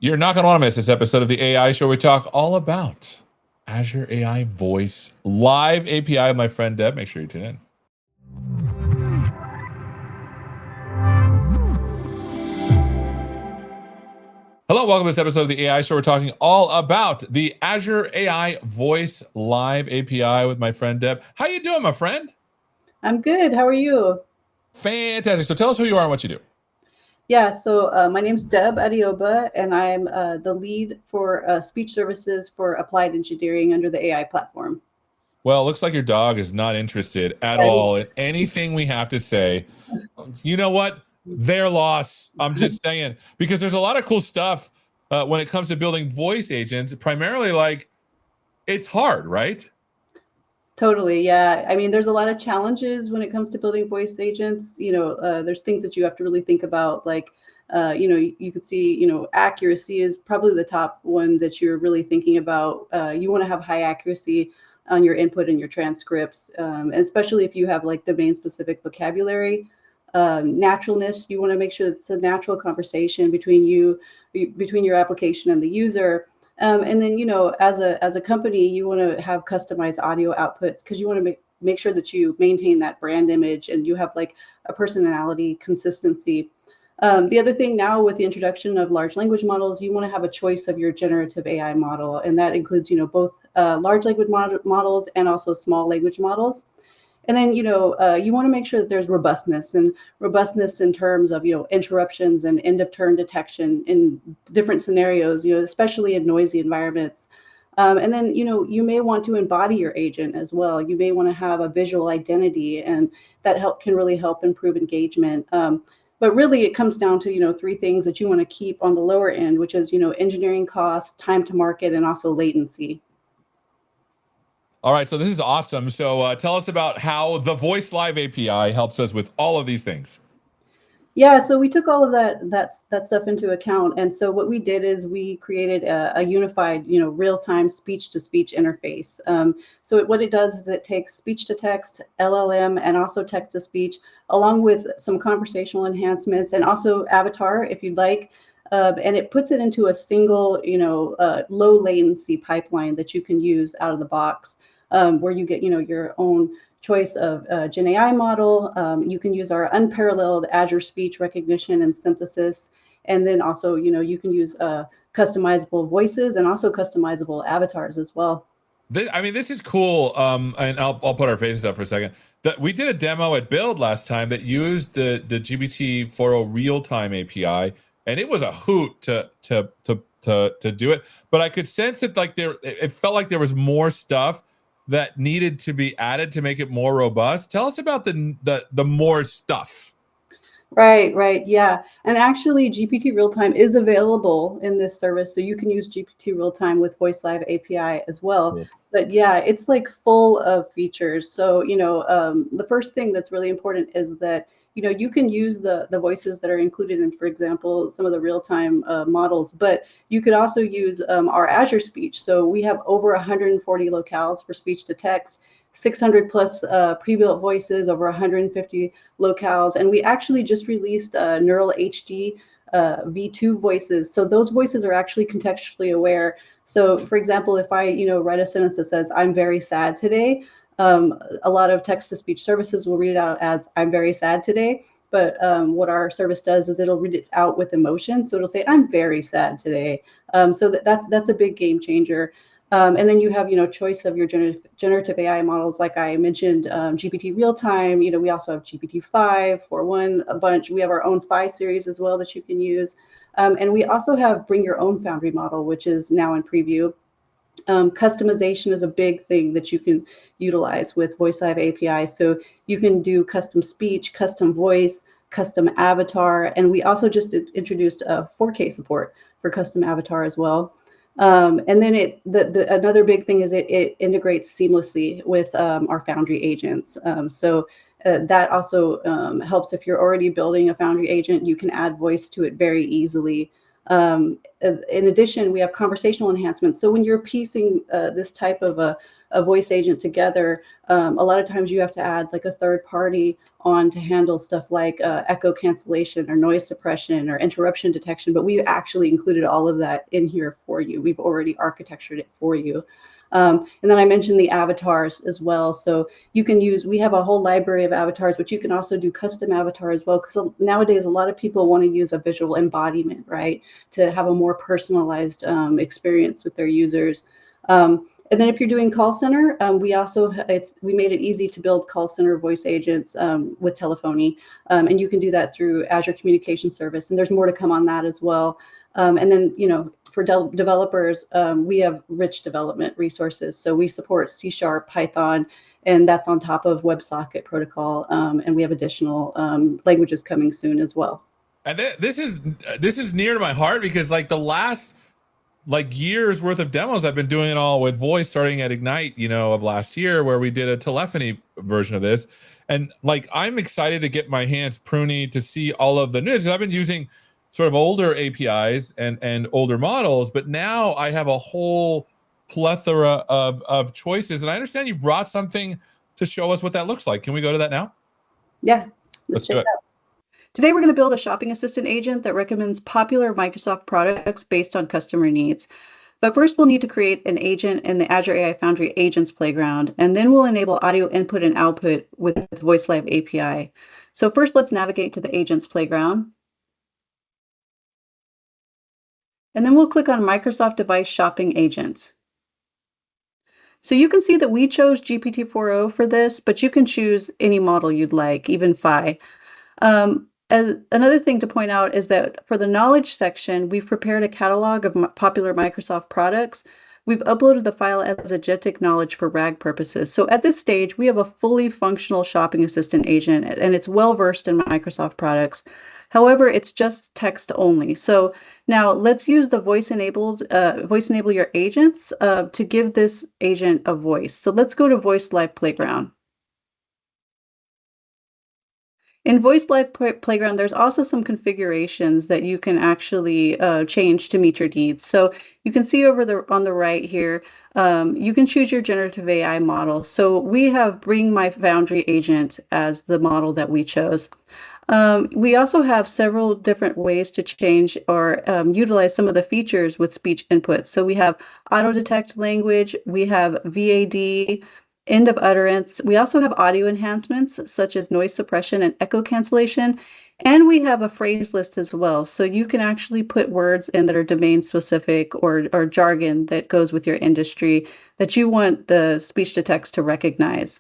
You're not going to want to miss this episode of the AI Show. We talk all about Azure AI Voice Live API with my friend Deb. Make sure you tune in. Hello, welcome to this episode of the AI Show. We're talking all about the Azure AI Voice Live API with my friend Deb. How you doing, my friend? I'm good. How are you? Fantastic. So tell us who you are and what you do. Yeah, so my name's Deb Adioba, and I'm the lead for speech services for applied engineering under the AI platform. Well, it looks like your dog is not interested at all in anything we have to say. You know what? Their loss. I'm just saying, because there's a lot of cool stuff when it comes to building voice agents, primarily like it's hard, right? Totally, yeah. I mean, there's a lot of challenges when it comes to building voice agents. There's things that you have to really think about, like, you could see, accuracy is probably the top one that you're really thinking about. You want to have high accuracy on your input and your transcripts, and especially if you have like domain-specific vocabulary. Naturalness, you want to make sure it's a natural conversation between your application and the user. And then, as a company, you want to have customized audio outputs because you want to make sure that you maintain that brand image and you have like a personality consistency. The other thing now with the introduction of large language models, you want to have a choice of your generative AI model, and that includes, both large language models and also small language models. And then, you want to make sure that there's robustness in terms of, interruptions and end of turn detection in different scenarios, especially in noisy environments. And then, you may want to embody your agent as well. You may want to have a visual identity, and that can really help improve engagement. But really, it comes down to, three things that you want to keep on the lower end, which is, engineering costs, time to market, and also latency. All right, so this is awesome. So tell us about how the Voice Live API helps us with all of these things. Yeah, so we took all of that stuff into account, and so what we did is we created a unified, real-time speech-to-speech interface. So what it does is it takes speech-to-text, LLM, and also text-to-speech, along with some conversational enhancements and also avatar, if you'd like, and it puts it into a single, low latency pipeline that you can use out of the box, where you get, your own choice of Gen AI model. You can use our unparalleled Azure speech recognition and synthesis. And then also, you can use customizable voices and also customizable avatars as well. This is cool. And I'll put our faces up for a second. We did a demo at Build last time that used the GPT-4o real-time API, and it was a hoot to do it. But I could sense that it felt like there was more stuff that needed to be added to make it more robust. Tell us about the more stuff. Right. Yeah. And actually, GPT Real-Time is available in this service. So you can use GPT Real-Time with Voice Live API as well. Cool. But yeah, it's like full of features. So, the first thing that's really important is that, you can use the voices that are included in, for example, some of the real-time models, but you could also use our Azure speech. So we have over 140 locales for speech to text, 600 plus pre-built voices, over 150 locales. And we actually just released Neural HD V2 voices. So those voices are actually contextually aware. So for example, if I, write a sentence that says, "I'm very sad today," a lot of text-to-speech services will read it out as "I'm very sad today." But what our service does is it'll read it out with emotion. So it'll say, "I'm very sad today." So that's a big game changer. And then you have, choice of your generative AI models. Like I mentioned, GPT Real-Time, we also have GPT-5, 4.1, a bunch. We have our own Phi series as well that you can use. And we also have Bring Your Own Foundry model, which is now in preview. Customization is a big thing that you can utilize with Voice Live API. So you can do custom speech, custom voice, custom avatar. And we also just introduced a 4K support for custom avatar as well. And then another big thing is it integrates seamlessly with our Foundry agents. So that also helps if you're already building a Foundry agent, you can add voice to it very easily. In addition, we have conversational enhancements. So when you're piecing this type of a voice agent together, a lot of times you have to add like a third party on to handle stuff like echo cancellation or noise suppression or interruption detection. But we actually included all of that in here for you. We've already architectured it for you. And then I mentioned the avatars as well. So you can use, we have a whole library of avatars, but you can also do custom avatar as well. Because nowadays, a lot of people want to use a visual embodiment, right? To have a more personalized experience with their users. And then if you're doing call center, we made it easy to build call center voice agents with telephony. And you can do that through Azure Communication Service. And there's more to come on that as well. And then, for developers, we have rich development resources. So we support C#, Python, and that's on top of WebSocket protocol. And we have additional languages coming soon as well. And this is near to my heart because like the last years worth of demos, I've been doing it all with voice, starting at Ignite, of last year, where we did a telephony version of this. And like, I'm excited to get my hands pruny to see all of the news, because I've been using sort of older APIs and older models, but now I have a whole plethora of choices. And I understand you brought something to show us what that looks like. Can we go to that now? Yeah, Let's do it. Today, we're going to build a shopping assistant agent that recommends popular Microsoft products based on customer needs. But first, we'll need to create an agent in the Azure AI Foundry Agents Playground, and then we'll enable audio input and output with VoiceLive API. So first, let's navigate to the Agents Playground. And then we'll click on Microsoft Device Shopping Agent. So you can see that we chose GPT-4o for this, but you can choose any model you'd like, even Phi. Another thing to point out is that for the knowledge section, we've prepared a catalog of popular Microsoft products. We've uploaded the file as agentic knowledge for RAG purposes. So at this stage, we have a fully functional shopping assistant agent, and it's well-versed in Microsoft products. However, it's just text only. So now let's use the voice enable your agents to give this agent a voice. So let's go to VoiceLive Playground. In VoiceLive Playground, there's also some configurations that you can actually change to meet your needs. So you can see on the right here, you can choose your generative AI model. So we have Bring My Foundry Agent as the model that we chose. We also have several different ways to change or utilize some of the features with speech input. So we have auto detect language, we have VAD, end of utterance. We also have audio enhancements such as noise suppression and echo cancellation. And we have a phrase list as well. So you can actually put words in that are domain specific or jargon that goes with your industry that you want the speech to text to recognize.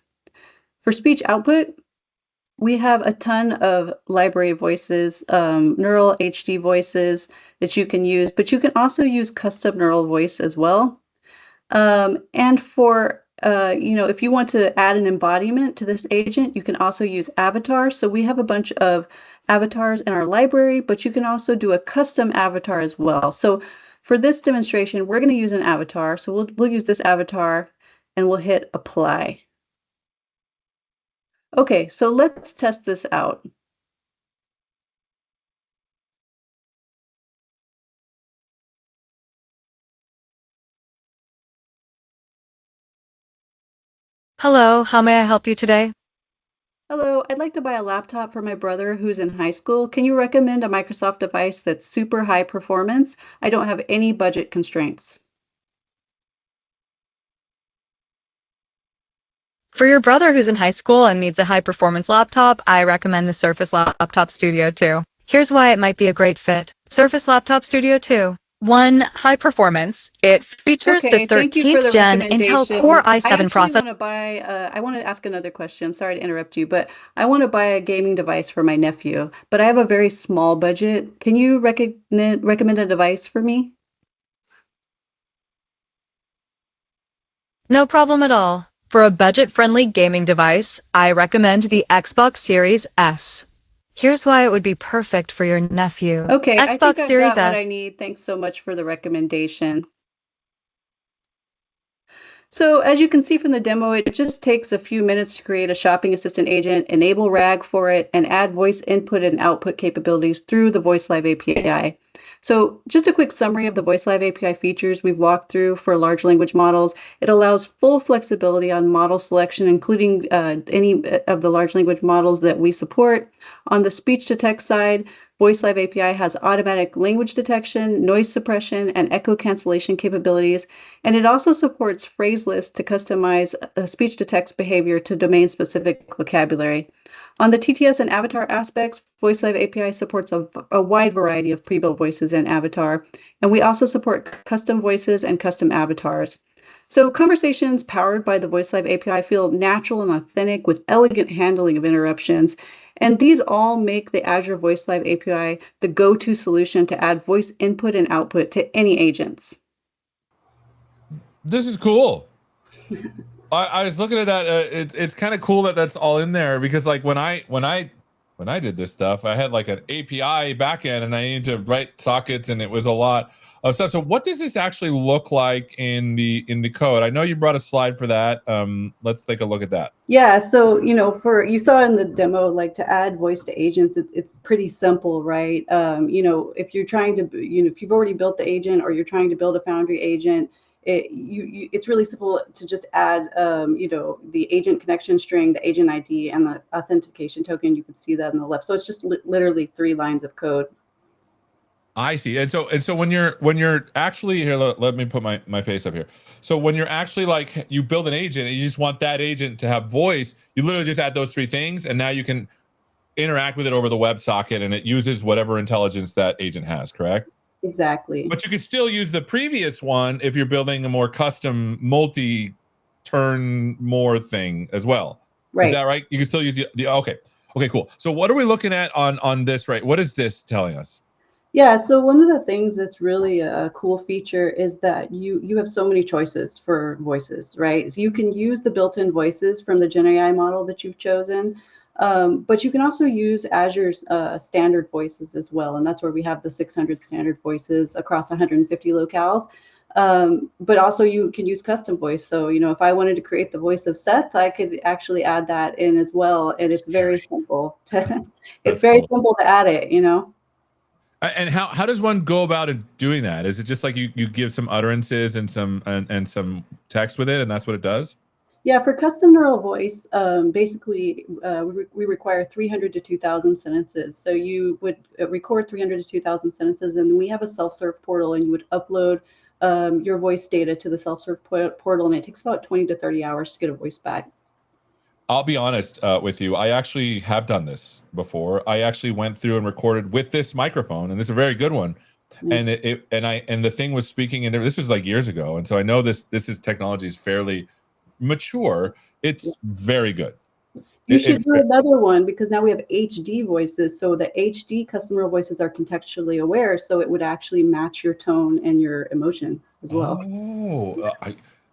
For speech output, we have a ton of library voices, neural HD voices that you can use, but you can also use custom neural voice as well. And for if you want to add an embodiment to this agent, you can also use avatars. So we have a bunch of avatars in our library, but you can also do a custom avatar as well. So for this demonstration, we're going to use an avatar. So we'll use this avatar and we'll hit apply. Okay, so let's test this out. Hello, how may I help you today? Hello, I'd like to buy a laptop for my brother who's in high school. Can you recommend a Microsoft device that's super high performance? I don't have any budget constraints. For your brother who's in high school and needs a high-performance laptop, I recommend the Surface Laptop Studio 2. Here's why it might be a great fit. Surface Laptop Studio 2. 1. High performance. It features the Thank you for 13th gen Intel Core i7 processor. I want to ask another question. Sorry to interrupt you, but I want to buy a gaming device for my nephew, but I have a very small budget. Can you recommend a device for me? No problem at all. For a budget-friendly gaming device, I recommend the Xbox Series S. Here's why it would be perfect for your nephew. Okay, I think Xbox I've Series got what S. I need. Thanks so much for the recommendation. So as you can see from the demo, it just takes a few minutes to create a shopping assistant agent, enable RAG for it, and add voice input and output capabilities through the VoiceLive API. So just a quick summary of the VoiceLive API features we've walked through for large language models. It allows full flexibility on model selection, including any of the large language models that we support. On the speech to text side, VoiceLive API has automatic language detection, noise suppression, and echo cancellation capabilities. And it also supports phrase lists to customize speech to text behavior to domain specific vocabulary. On the TTS and avatar aspects, VoiceLive API supports a wide variety of pre-built voices and avatar, and we also support custom voices and custom avatars. So conversations powered by the VoiceLive API feel natural and authentic with elegant handling of interruptions. And these all make the Azure VoiceLive API the go-to solution to add voice input and output to any agents. This is cool. I was looking at that. It's kind of cool that that's all in there, because like when I did this stuff, I had like an API backend and I needed to write sockets, and it was a lot of stuff. So what does this actually look like in the code? I know you brought a slide for that. Let's take a look at that. Yeah, so you saw in the demo, like to add voice to agents, it's pretty simple, right? If you're trying to, if you've already built the agent or you're trying to build a Foundry agent, it's really simple to just add, the agent connection string, the agent ID, and the authentication token. You can see that on the left. So it's just literally 3 lines of code. I see. And so when you're actually here, let me put my face up here. So when you're actually like, you build an agent and you just want that agent to have voice, you literally just add those 3 things, and now you can interact with it over the WebSocket, and it uses whatever intelligence that agent has, correct? Exactly. But you can still use the previous one if you're building a more custom multi-turn more thing as well. Right. Is that right? You can still use the okay, cool. So what are we looking at on this, right? What is this telling us? Yeah, so one of the things that's really a cool feature is that you have so many choices for voices, right? So you can use the built-in voices from the Gen AI model that you've chosen, but you can also use Azure's standard voices as well, and that's where we have the 600 standard voices across 150 locales. But also you can use custom voice. So, if I wanted to create the voice of Seth, I could actually add that in as well, and it's very simple. It's very Cool. simple to add it, And how does one go about it doing that? Is it just like you give some utterances and some text with it, and that's what it does? Yeah, for custom neural voice, basically, we require 300 to 2,000 sentences. So you would record 300 to 2,000 sentences, and we have a self-serve portal, and you would upload your voice data to the self-serve portal, and it takes about 20 to 30 hours to get a voice back. I'll be honest with you. I actually have done this before. I actually went through and recorded with this microphone, and this is a very good one. Nice. And the thing was speaking, and this was like years ago, and so I know this is technology is fairly mature. It's very good. You should do another one, because now we have HD voices. So the HD custom neural voices are contextually aware, so it would actually match your tone and your emotion as well. Oh,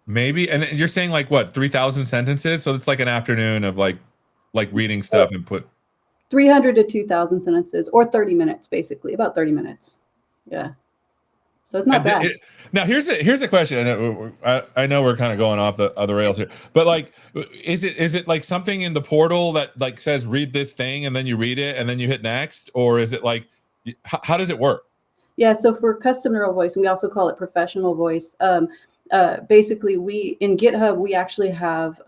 maybe. And you're saying like what, 3,000 sentences? So it's like an afternoon of like reading stuff and put 300 to 2,000 sentences, or 30 minutes, basically, about 30 minutes. Yeah. So it's not bad. Now here's a question. I know we're kind of going off the other rails here, but like, is it like something in the portal that like says read this thing, and then you read it and then you hit next, or is it like, how does it work? Yeah, so for custom neural voice, and we also call it professional voice, basically we in GitHub, we actually have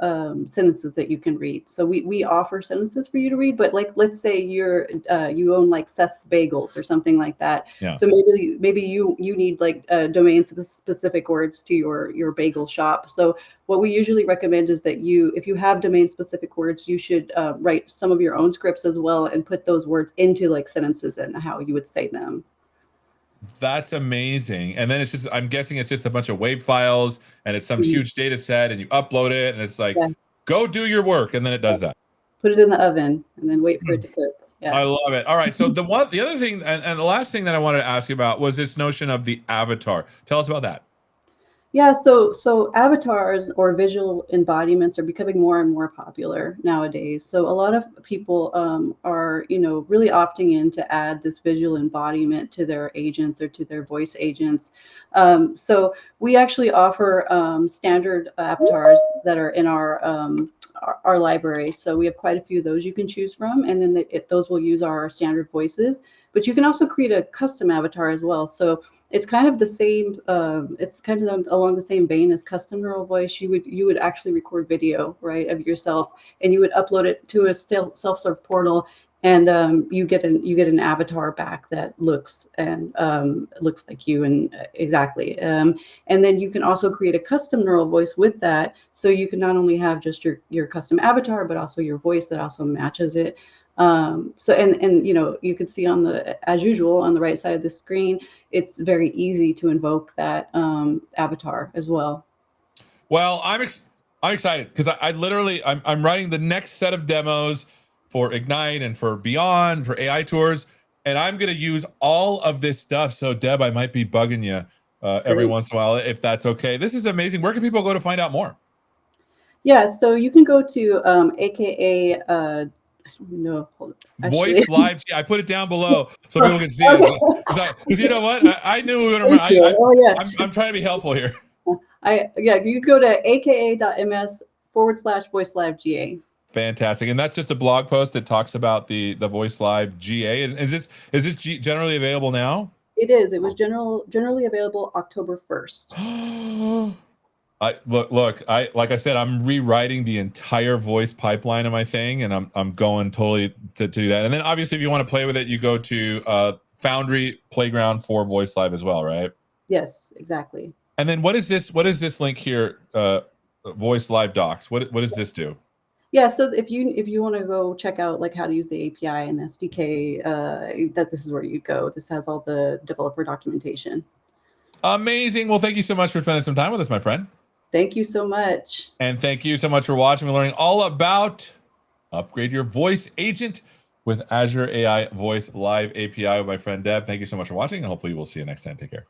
sentences that you can read. So we offer sentences for you to read, but like, let's say you own like Seth's Bagels or something like that. Yeah. So maybe you need like domain specific words to your bagel shop. So what we usually recommend is that if you have domain specific words, you should write some of your own scripts as well and put those words into like sentences and how you would say them. That's amazing. And then it's just, I'm guessing it's just a bunch of WAV files, and it's some huge data set, and you upload it, and it's like, go do your work, and then it does that. Put it in the oven and then wait for it to cook. Yeah. I love it. All right. So the other thing, and the last thing that I wanted to ask you about was this notion of the avatar. Tell us about that. Yeah, so avatars or visual embodiments are becoming more and more popular nowadays. So a lot of people are, really opting in to add this visual embodiment to their agents or to their voice agents. So we actually offer standard avatars that are in our our library. So we have quite a few of those you can choose from, and then those will use our standard voices. But you can also create a custom avatar as well. So it's kind of the same. It's kind of along the same vein as custom neural voice. You would actually record video, right, of yourself, and you would upload it to a self-serve portal, and you get an avatar back that looks like you, and exactly. And then you can also create a custom neural voice with that, so you can not only have just your custom avatar, but also your voice that also matches it. So and you can see as usual on the right side of the screen, it's very easy to invoke that avatar as well. Well, I'm excited because I literally I'm writing the next set of demos for Ignite and for Beyond for AI tours, and I'm gonna use all of this stuff. So Deb, I might be bugging you every Great. once in a while if that's okay. This is amazing. Where can people go to find out more? Yeah, so you can go to AKA I don't know. Actually, Voice Live. I put it down below so people can see it. okay. Because you know what? I knew we would Thank remember. you. Oh yeah. I'm trying to be helpful here. You go to aka.ms/voice live GA. Fantastic. And that's just a blog post that talks about the Voice Live GA. And is this generally available now? It is. It was generally available October 1st. Like I said, I'm rewriting the entire voice pipeline of my thing, and I'm going totally to do that. And then obviously, if you want to play with it, you go to Foundry Playground for Voice Live as well, right? Yes, exactly. And then what is this link here? Voice Live Docs. What does this do? Yeah, so if you want to go check out like how to use the API and SDK, that this is where you go. This has all the developer documentation. Amazing. Well, thank you so much for spending some time with us, my friend. Thank you so much. And thank you so much for watching and learning all about upgrade your voice agent with Azure AI Voice Live API with my friend Deb. Thank you so much for watching, and hopefully we'll see you next time. Take care.